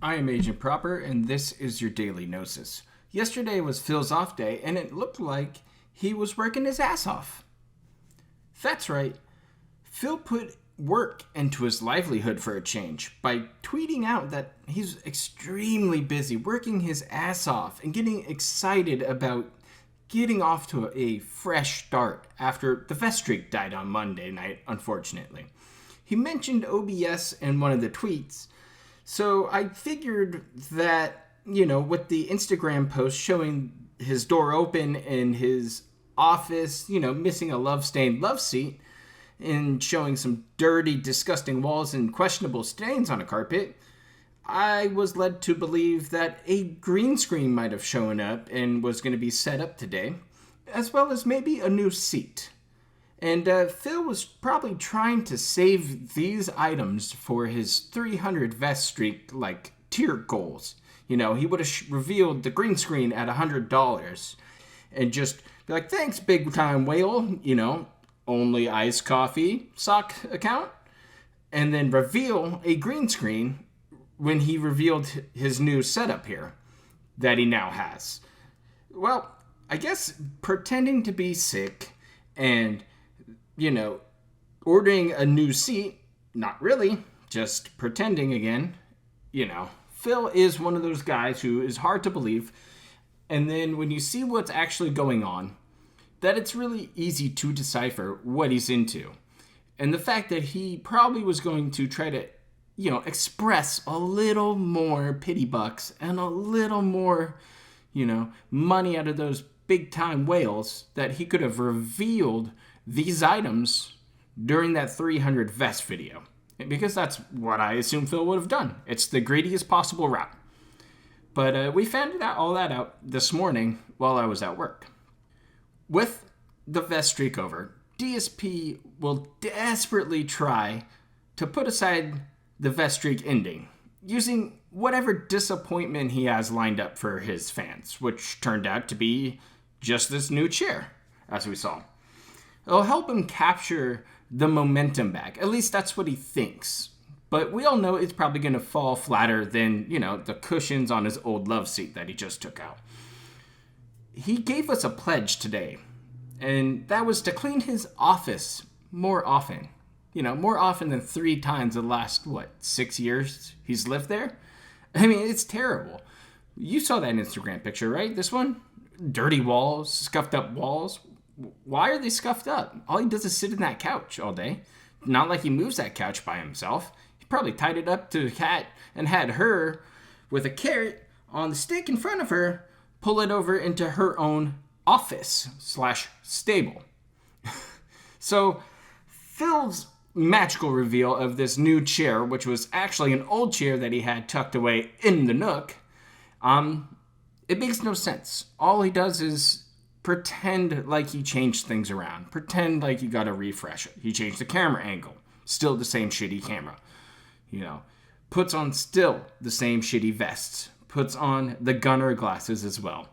I am Agent Proper, and this is your daily Nosis. Yesterday was Phil's off day, and it looked like he was working his ass off. That's right. Phil put work into his livelihood for a change by tweeting out that he's extremely busy working his ass off and getting excited about getting off to a fresh start after the vest streak died on Monday night, unfortunately. He mentioned OBS in one of the tweets, so I figured that, with the Instagram post showing his door open in his office, missing a love-stained love seat, and showing some dirty, disgusting walls and questionable stains on a carpet, I was led to believe that a green screen might have shown up and was going to be set up today, as well as maybe a new seat. And Phil was probably trying to save these items for his 300 vest streak, tier goals. He would have revealed the green screen at $100 and just be like, thanks, big time whale, only iced coffee sock account. And then reveal a green screen when he revealed his new setup here that he now has. Well, I guess pretending to be sick and ordering a new seat, not really, just pretending again, Phil is one of those guys who is hard to believe. And then when you see what's actually going on, that it's really easy to decipher what he's into. And the fact that he probably was going to try to, express a little more pity bucks and a little more, money out of those big time whales, that he could have revealed these items during that 300 vest video. Because that's what I assume Phil would have done. It's the greediest possible route. But we found all that out this morning while I was at work. With the vest streak over, DSP will desperately try to put aside the vest streak ending, using whatever disappointment he has lined up for his fans, which turned out to be just this new chair, as we saw. It'll help him capture the momentum back. At least that's what he thinks. But we all know it's probably going to fall flatter than, the cushions on his old love seat that he just took out. He gave us a pledge today, and that was to clean his office more often. More often than 3 times the last, 6 years he's lived there? I mean, it's terrible. You saw that Instagram picture, right? This one? Dirty walls, scuffed up walls. Why are they scuffed up? All he does is sit in that couch all day. Not like he moves that couch by himself. He probably tied it up to a cat and had her, with a carrot on the stick in front of her, pull it over into her own office/stable. So, Phil's magical reveal of this new chair, which was actually an old chair that he had tucked away in the nook, it makes no sense. All he does is pretend like he changed things around. Pretend like you gotta refresh it. He changed the camera angle. Still the same shitty camera. Puts on still the same shitty vests. Puts on the gunner glasses as well.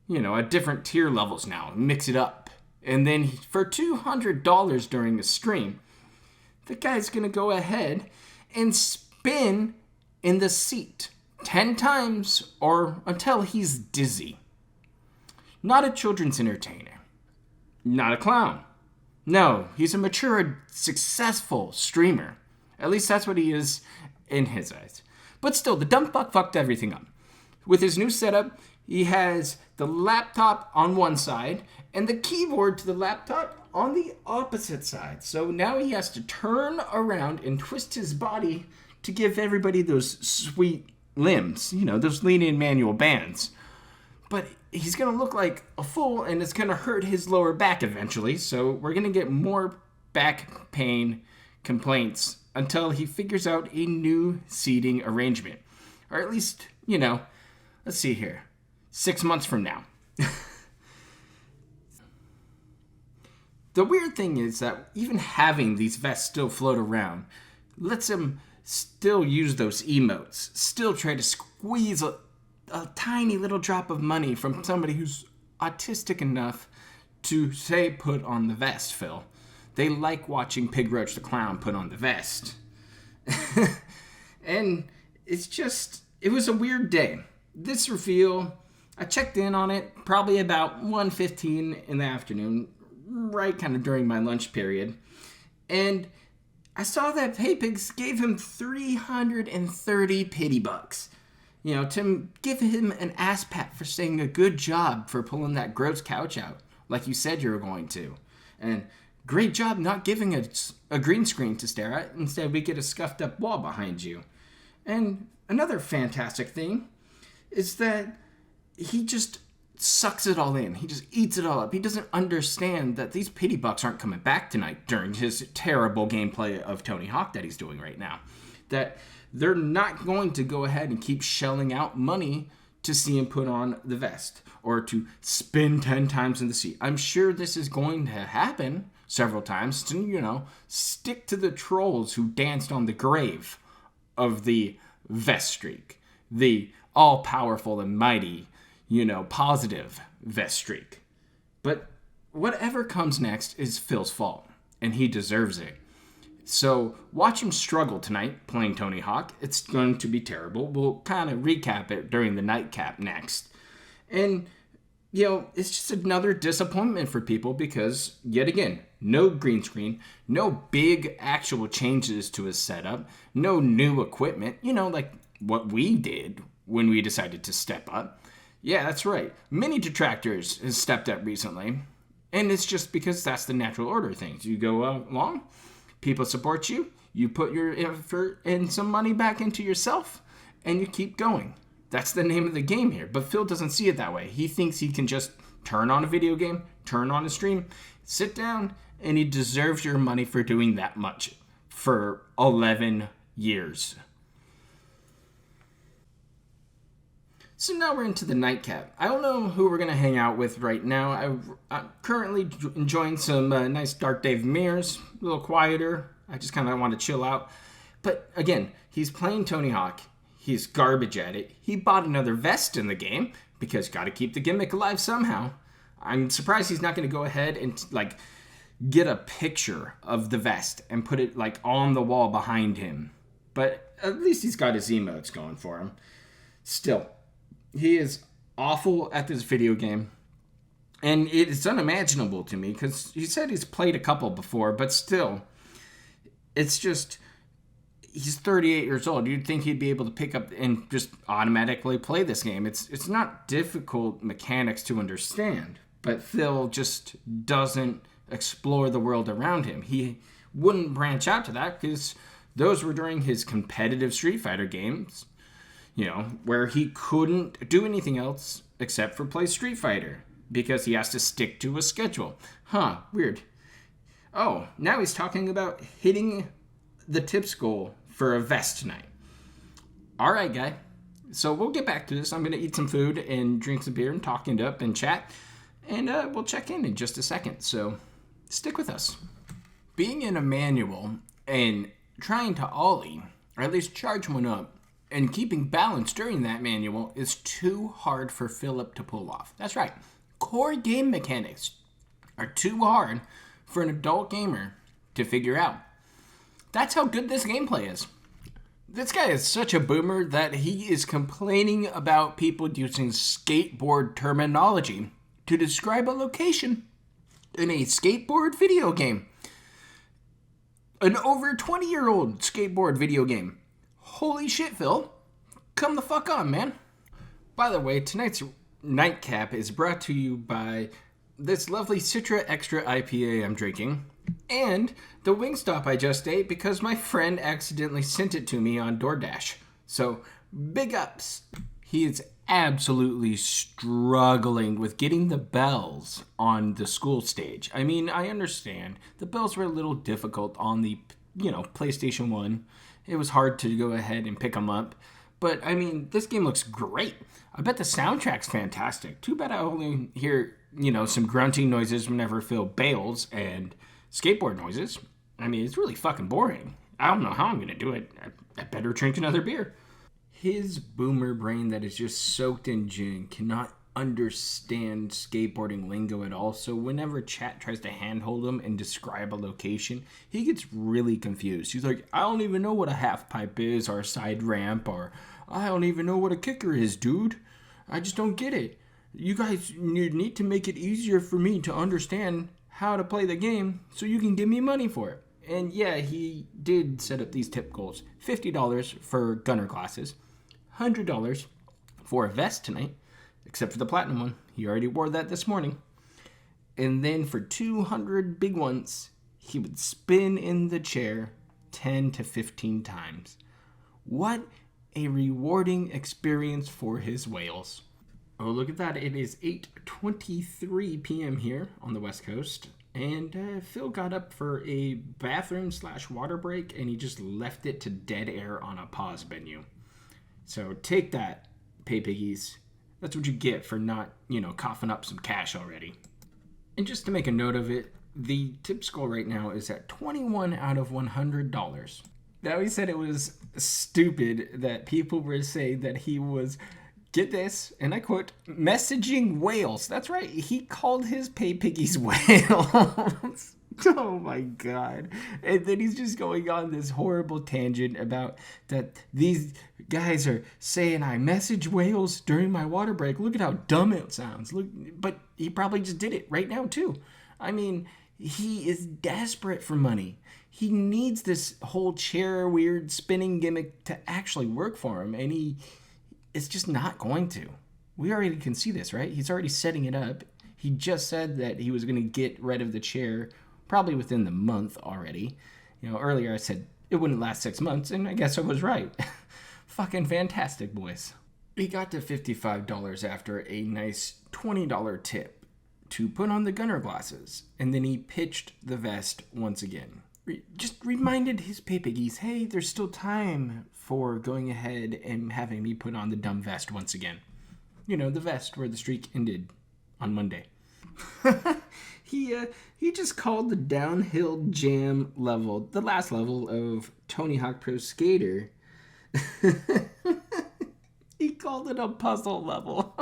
At different tier levels now. Mix it up. And then for $200 during the stream, the guy's gonna go ahead and spin in the seat 10 times or until he's dizzy. Not a children's entertainer. Not a clown. No, he's a mature, successful streamer. At least that's what he is in his eyes. But still, the dumb fuck fucked everything up. With his new setup, he has the laptop on one side and the keyboard to the laptop on the opposite side. So now he has to turn around and twist his body to give everybody those sweet limbs, those lean-in manual bands. But he's going to look like a fool, and it's going to hurt his lower back eventually. So we're going to get more back pain complaints until he figures out a new seating arrangement. Or at least, let's see here, 6 months from now. The weird thing is that even having these vests still float around lets him still use those emotes, still try to squeeze a tiny little drop of money from somebody who's autistic enough to say, put on the vest, Phil. They like watching Pig Roach the Clown put on the vest. And it's just, it was a weird day. This reveal, I checked in on it probably about 1:15 in the afternoon, right kind of during my lunch period. And I saw that PayPix gave him 330 pity bucks. To give him an ass pat for saying a good job for pulling that gross couch out, like you said you were going to. And great job not giving us a green screen to stare at. Instead, we get a scuffed up wall behind you. And another fantastic thing is that he just sucks it all in. He just eats it all up. He doesn't understand that these pity bucks aren't coming back tonight during his terrible gameplay of Tony Hawk that he's doing right now. That they're not going to go ahead and keep shelling out money to see him put on the vest or to spin 10 times in the seat. I'm sure this is going to happen several times to, stick to the trolls who danced on the grave of the vest streak, the all-powerful and mighty, positive vest streak. But whatever comes next is Phil's fault, and he deserves it. So watch him struggle tonight playing Tony Hawk. It's going to be terrible. We'll kind of recap it during the Nightcap next. And, it's just another disappointment for people because, yet again, no green screen, no big actual changes to his setup, no new equipment, like what we did when we decided to step up. Yeah, that's right. Mini Detractors has stepped up recently. And it's just because that's the natural order of things. You go along, people support you, you put your effort and some money back into yourself, and you keep going. That's the name of the game here. But Phil doesn't see it that way. He thinks he can just turn on a video game, turn on a stream, sit down, and he deserves your money for doing that much for 11 years. So now we're into the Nightcap. I don't know who we're going to hang out with right now. I'm currently enjoying some nice Dark Dave mirrors, a little quieter. I just kind of want to chill out. But again, he's playing Tony Hawk. He's garbage at it. He bought another vest in the game because got to keep the gimmick alive somehow. I'm surprised he's not going to go ahead and get a picture of the vest and put it on the wall behind him. But at least he's got his emotes going for him. Still, he is awful at this video game. And it's unimaginable to me because he said he's played a couple before, but still, it's just, he's 38 years old. You'd think he'd be able to pick up and just automatically play this game. It's not difficult mechanics to understand, but Phil just doesn't explore the world around him. He wouldn't branch out to that because those were during his competitive Street Fighter games, where he couldn't do anything else except for play Street Fighter because he has to stick to a schedule. Weird. Oh, now he's talking about hitting the tips goal for a vest tonight. All right, guy. So we'll get back to this. I'm going to eat some food and drink some beer and talk it up and chat. And we'll check in just a second. So stick with us. Being in a manual and trying to ollie, or at least charge one up, and keeping balance during that manual is too hard for Philip to pull off. That's right. Core game mechanics are too hard for an adult gamer to figure out. That's how good this gameplay is. This guy is such a boomer that he is complaining about people using skateboard terminology to describe a location in a skateboard video game. An over 20-year-old skateboard video game. Holy shit, Phil. Come the fuck on, man. By the way, tonight's Nightcap is brought to you by this lovely Citra Extra IPA I'm drinking, and the Wingstop I just ate because my friend accidentally sent it to me on DoorDash. So, big ups. He is absolutely struggling with getting the bells on the school stage. I mean, I understand. The bells were a little difficult on the, PlayStation 1. It was hard to go ahead and pick them up. But, I mean, this game looks great. I bet the soundtrack's fantastic. Too bad I only hear, some grunting noises whenever Phil bails and skateboard noises. I mean, it's really fucking boring. I don't know how I'm going to do it. I better drink another beer. His boomer brain that is just soaked in gin cannot understand skateboarding lingo at all. So whenever chat tries to handhold him and describe a location, he gets really confused. He's like, I don't even know what a half pipe is, or a side ramp, or I don't even know what a kicker is, dude. I just don't get it. You guys need to make it easier for me to understand how to play the game so you can give me money for it. And yeah, he did set up these tip goals. $50 for gunner glasses, $100 for a vest tonight, except for the platinum one. He already wore that this morning. And then for 200 big ones, he would spin in the chair 10 to 15 times. What a rewarding experience for his whales. Oh, look at that. It is 8:23 p.m. here on the West Coast. And Phil got up for a bathroom/water break, and he just left it to dead air on a pause menu. So take that, pay piggies. That's what you get for not, coughing up some cash already. And just to make a note of it, the tip score right now is at 21 out of $100. Now, he said it was stupid that people were saying that he was, get this, and I quote, messaging whales. That's right, he called his pay piggies whales. Oh my God. And then he's just going on this horrible tangent about that these guys are saying I message whales during my water break. Look at how dumb it sounds. Look, but he probably just did it right now too. I mean, he is desperate for money. He needs this whole chair weird spinning gimmick to actually work for him, and it's just not going to. We already can see this, right? He's already setting it up. He just said that he was going to get rid of the chair probably within the month already. Earlier I said it wouldn't last 6 months, and I guess I was right. Fucking fantastic, boys. He got to $55 after a nice $20 tip to put on the gunner glasses, and then he pitched the vest once again. Just reminded his pay piggies, hey, there's still time for going ahead and having me put on the dumb vest once again. The vest where the streak ended on Monday. He just called the downhill jam level, the last level of Tony Hawk Pro Skater. He called it a puzzle level.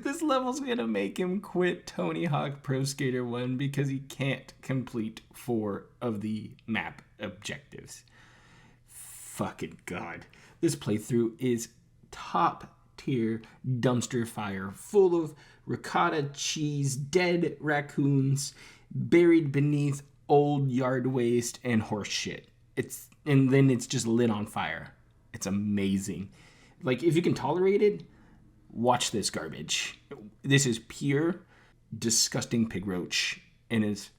This level's gonna make him quit Tony Hawk Pro Skater 1 because he can't complete 4 of the map objectives. Fucking God. This playthrough is top tier dumpster fire, full of ricotta cheese, dead raccoons, buried beneath old yard waste, and horse shit. And then it's just lit on fire. It's amazing. Like, if you can tolerate it, watch this garbage. This is pure, disgusting pig roach in its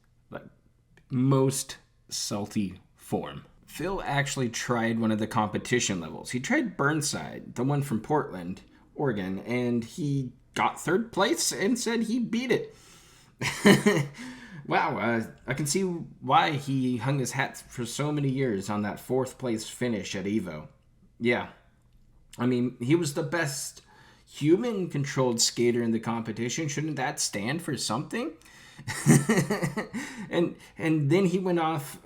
most salty form. Phil actually tried one of the competition levels. He tried Burnside, the one from Portland, Oregon, and he got 3rd place and said he beat it. Wow, I can see why he hung his hat for so many years on that 4th place finish at EVO. Yeah. I mean, he was the best human-controlled skater in the competition. Shouldn't that stand for something? and then he went off,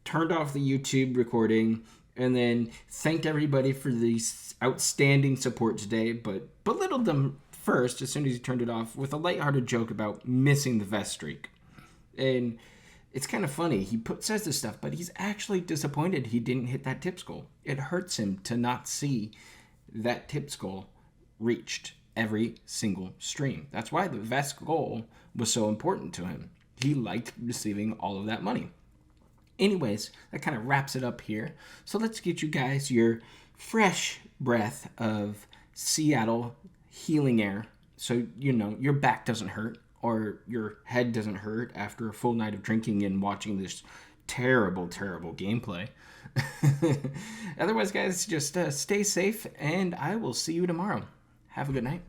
turned off the YouTube recording, and then thanked everybody for the outstanding support today, but belittled them first as soon as he turned it off with a lighthearted joke about missing the vest streak. And it's kind of funny. He says this stuff, but he's actually disappointed he didn't hit that tips goal. It hurts him to not see that tips goal reached every single stream. That's why the vest goal was so important to him. He liked receiving all of that money. Anyways, that kind of wraps it up here. So let's get you guys your fresh breath of Seattle healing air so your back doesn't hurt or your head doesn't hurt after a full night of drinking and watching this terrible gameplay. Otherwise, guys, just stay safe, and I will see you tomorrow. Have a good night.